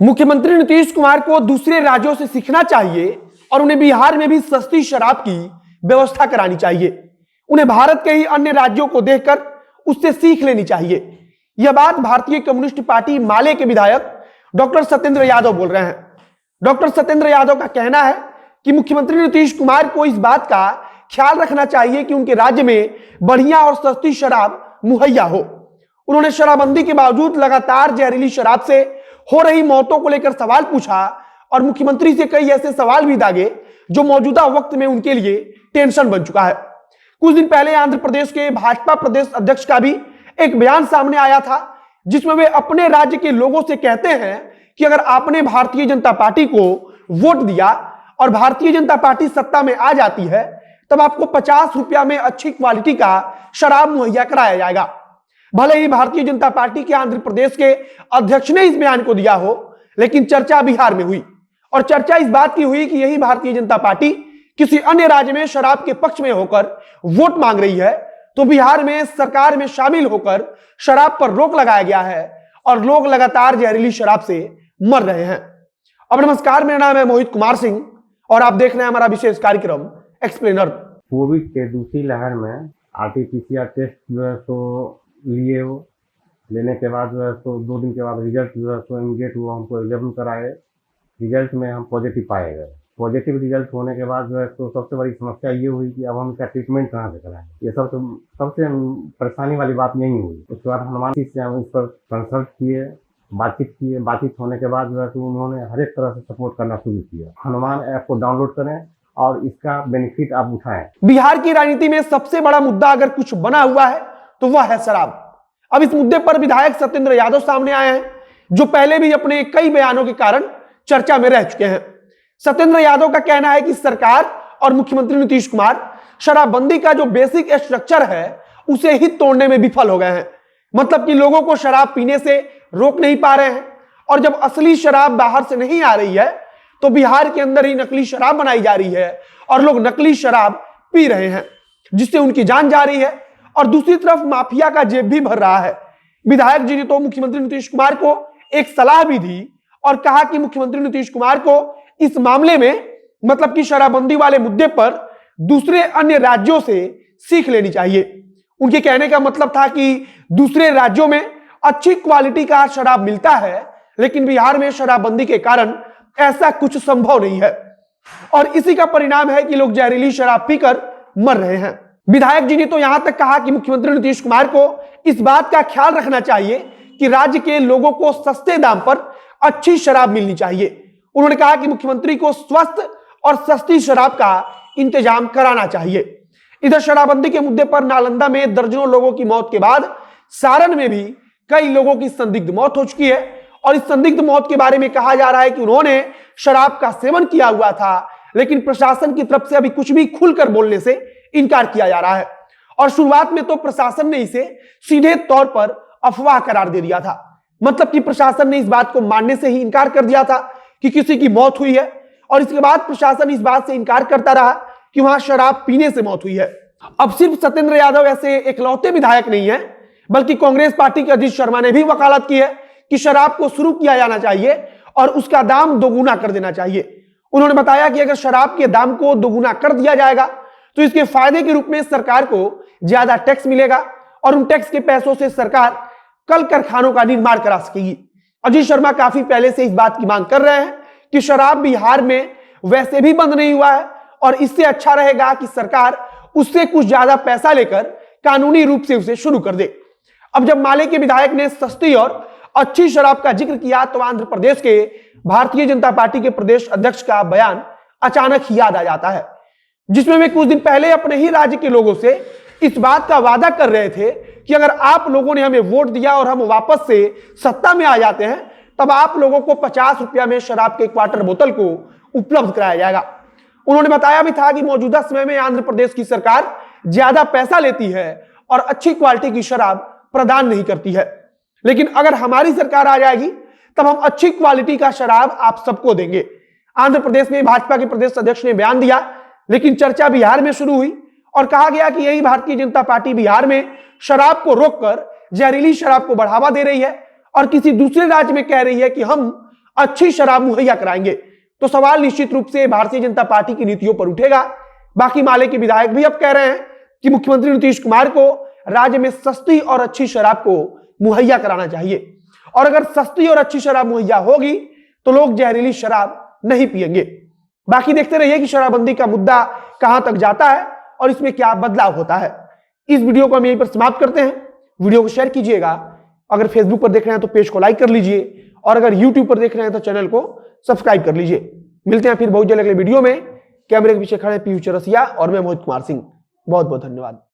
मुख्यमंत्री नीतीश कुमार को दूसरे राज्यों से सीखना चाहिए और उन्हें बिहार में भी सस्ती शराब की व्यवस्था करानी चाहिए। उन्हें भारत के ही अन्य राज्यों को देखकर उससे सीख लेनी चाहिए। यह बात भारतीय कम्युनिस्ट पार्टी माले के विधायक डॉक्टर सत्येंद्र यादव बोल रहे हैं। डॉक्टर सत्येंद्र यादव का कहना है कि मुख्यमंत्री नीतीश कुमार को इस बात का ख्याल रखना चाहिए कि उनके राज्य में बढ़िया और सस्ती शराब मुहैया हो। उन्होंने शराबबंदी के बावजूद लगातार जहरीली शराब से हो रही मौतों को लेकर सवाल पूछा और मुख्यमंत्री से कई ऐसे सवाल भी दागे जो मौजूदा वक्त में उनके लिए टेंशन बन चुका है। कुछ दिन पहले आंध्र प्रदेश के भाजपा प्रदेश अध्यक्ष का भी एक बयान सामने आया था, जिसमें वे अपने राज्य के लोगों से कहते हैं कि अगर आपने भारतीय जनता पार्टी को वोट दिया और भारतीय जनता पार्टी सत्ता में आ जाती है, तब आपको 50 रुपया में अच्छी क्वालिटी का शराब मुहैया कराया जाएगा। भले ही भारतीय जनता पार्टी के आंध्र प्रदेश के अध्यक्ष ने इस बयान को दिया हो, लेकिन चर्चा बिहार में हुई और चर्चा इस बात की हुई कि यही भारतीय जनता पार्टी किसी अन्य राज्य में शराब के पक्ष में होकर वोट मांग रही है, तो बिहार में सरकार में शामिल होकर शराब पर रोक लगाया गया है और लोग लगातार जहरीली शराब से मर रहे हैं। अब नमस्कार, मेरा नाम है मोहित कुमार सिंह और आप देख रहे हैं हमारा विशेष कार्यक्रम एक्सप्लेनर। कोविड के दूसरी लहर में आरटीपीसीआर टेस्ट जो है तो लिए हो, लेने के बाद जो है तो 2 दिन के बाद रिजल्ट जो है तो इमीडिएट वो हमको एग्जाम कराए। रिजल्ट में हम पॉजिटिव पाए गए। पॉजिटिव रिजल्ट होने के बाद जो है तो सबसे बड़ी समस्या ये हुई कि अब हम इसका ट्रीटमेंट कहाँ से कराएं। ये सबसे परेशानी वाली बात यही हुई। उसके बाद हनुमान जी से हम इस पर कंसल्ट किए, बातचीत होने के बाद जो है तो उन्होंने हर एक तरह से सपोर्ट करना शुरू किया। हनुमान ऐप को डाउनलोड करें और इसका बेनिफिट आप उठाएं। बिहार की राजनीति में सबसे बड़ा मुद्दा अगर कुछ बना हुआ है तो वह है शराब। अब इस मुद्दे पर विधायक सत्येंद्र यादव सामने आए हैं, जो पहले भी अपने कई बयानों के कारण चर्चा में रह चुके हैं। सत्येंद्र यादव का कहना है कि सरकार और मुख्यमंत्री नीतीश कुमार शराबबंदी का जो बेसिक स्ट्रक्चर है उसे ही तोड़ने में विफल हो गए हैं। मतलब कि लोगों को शराब पीने से रोक नहीं पा रहे हैं और जब असली शराब बाहर से नहीं आ रही है तो बिहार के अंदर ही नकली शराब बनाई जा रही है और लोग नकली शराब पी रहे हैं, जिससे उनकी जान जा रही है और दूसरी तरफ माफिया का जेब भी भर रहा है। विधायक जी ने तो मुख्यमंत्री नीतीश कुमार को एक सलाह भी दी और कहा कि मुख्यमंत्री नीतीश कुमार को इस मामले में, मतलब कि शराबबंदी वाले मुद्दे पर दूसरे अन्य राज्यों से सीख लेनी चाहिए। उनके कहने का मतलब था कि दूसरे राज्यों में अच्छी क्वालिटी का शराब मिलता है, लेकिन बिहार में शराबबंदी के कारण ऐसा कुछ संभव नहीं है और इसी का परिणाम है कि लोग जहरीली शराब पीकर मर रहे हैं। विधायक जी ने तो यहां तक कहा कि मुख्यमंत्री नीतीश कुमार को इस बात का ख्याल रखना चाहिए कि राज्य के लोगों को सस्ते दाम पर अच्छी शराब मिलनी चाहिए। उन्होंने कहा कि मुख्यमंत्री को स्वस्थ और सस्ती शराब का इंतजाम कराना चाहिए। इधर शराबबंदी के मुद्दे पर नालंदा में दर्जनों लोगों की मौत के बाद सारण में भी कई लोगों की संदिग्ध मौत हो चुकी है और इस संदिग्ध मौत के बारे में कहा जा रहा है कि उन्होंने शराब का सेवन किया हुआ था, लेकिन प्रशासन की तरफ से अभी कुछ भी खुलकर बोलने से इनकार किया जा रहा है। और शुरुआत में तो प्रशासन ने इसे सीधे तौर पर अफवाह करार दे दिया था। मतलब कि प्रशासन ने इस बात को मानने से ही इनकार कर दिया था कि किसी की मौत हुई है और इसके बाद प्रशासन इस बात से इनकार करता रहा कि वहां शराब पीने से मौत हुई है। अब सिर्फ सत्येंद्र यादव ऐसे इकलौते विधायक नहीं है, बल्कि कांग्रेस पार्टी के अजीत शर्मा ने भी वकालत की है कि शराब को शुरू किया जाना चाहिए और उसका दाम दोगुना कर देना चाहिए। उन्होंने बताया कि अगर शराब के दाम को दोगुना कर दिया जाएगा तो इसके फायदे के रूप में सरकार को ज्यादा टैक्स मिलेगा और उन टैक्स के पैसों से सरकार कल कारखानों का निर्माण करा सकेगी। अजीत शर्मा काफी पहले से इस बात की मांग कर रहे हैं कि शराब बिहार में वैसे भी बंद नहीं हुआ है और इससे अच्छा रहेगा कि सरकार उससे कुछ ज्यादा पैसा लेकर कानूनी रूप से उसे शुरू कर दे। अब जब माले के विधायक ने सस्ती और अच्छी शराब का जिक्र किया तो आंध्र प्रदेश के भारतीय जनता पार्टी के प्रदेश अध्यक्ष का बयान अचानक ही याद आ जाता है, जिसमें वे कुछ दिन पहले अपने ही राज्य के लोगों से इस बात का वादा कर रहे थे कि अगर आप लोगों ने हमें वोट दिया और हम वापस से सत्ता में आ जाते हैं, तब आप लोगों को 50 रुपया में शराब के क्वार्टर बोतल को उपलब्ध कराया जाएगा। उन्होंने बताया भी था कि मौजूदा समय में आंध्र प्रदेश की सरकार ज्यादा पैसा लेती है और अच्छी क्वालिटी की शराब प्रदान नहीं करती है, लेकिन अगर हमारी सरकार आ जाएगी तब हम अच्छी क्वालिटी का शराब आप सबको देंगे। आंध्र प्रदेश में भाजपा के प्रदेश अध्यक्ष ने बयान दिया, लेकिन चर्चा बिहार में शुरू हुई और कहा गया कि यही भारतीय जनता पार्टी बिहार में शराब को रोककर जहरीली शराब को बढ़ावा दे रही है और किसी दूसरे राज्य में कह रही है कि हम अच्छी शराब मुहैया कराएंगे तो सवाल निश्चित रूप से भारतीय जनता पार्टी की नीतियों पर उठेगा। बाकी माले के विधायक भी अब कह रहे हैं कि मुख्यमंत्री नीतीश कुमार को राज्य में सस्ती और अच्छी शराब को मुहैया कराना चाहिए, और अगर सस्ती और अच्छी शराब मुहैया होगी तो लोग जहरीली शराब नहीं पिएंगे। बाकी देखते रहिए कि शराबबंदी का मुद्दा कहां तक जाता है और इसमें क्या बदलाव होता है। इस वीडियो को हम यहीं पर समाप्त करते हैं। वीडियो को शेयर कीजिएगा, अगर फेसबुक पर देख रहे हैं तो पेज को लाइक कर लीजिए, और अगर यूट्यूब पर देख रहे हैं तो चैनल को सब्सक्राइब कर लीजिए। मिलते हैं फिर बहुत जल्द अगले वीडियो में। कैमरे के पीछे खड़े पीयूष चौरसिया और मैं मोहित कुमार सिंह। बहुत बहुत धन्यवाद।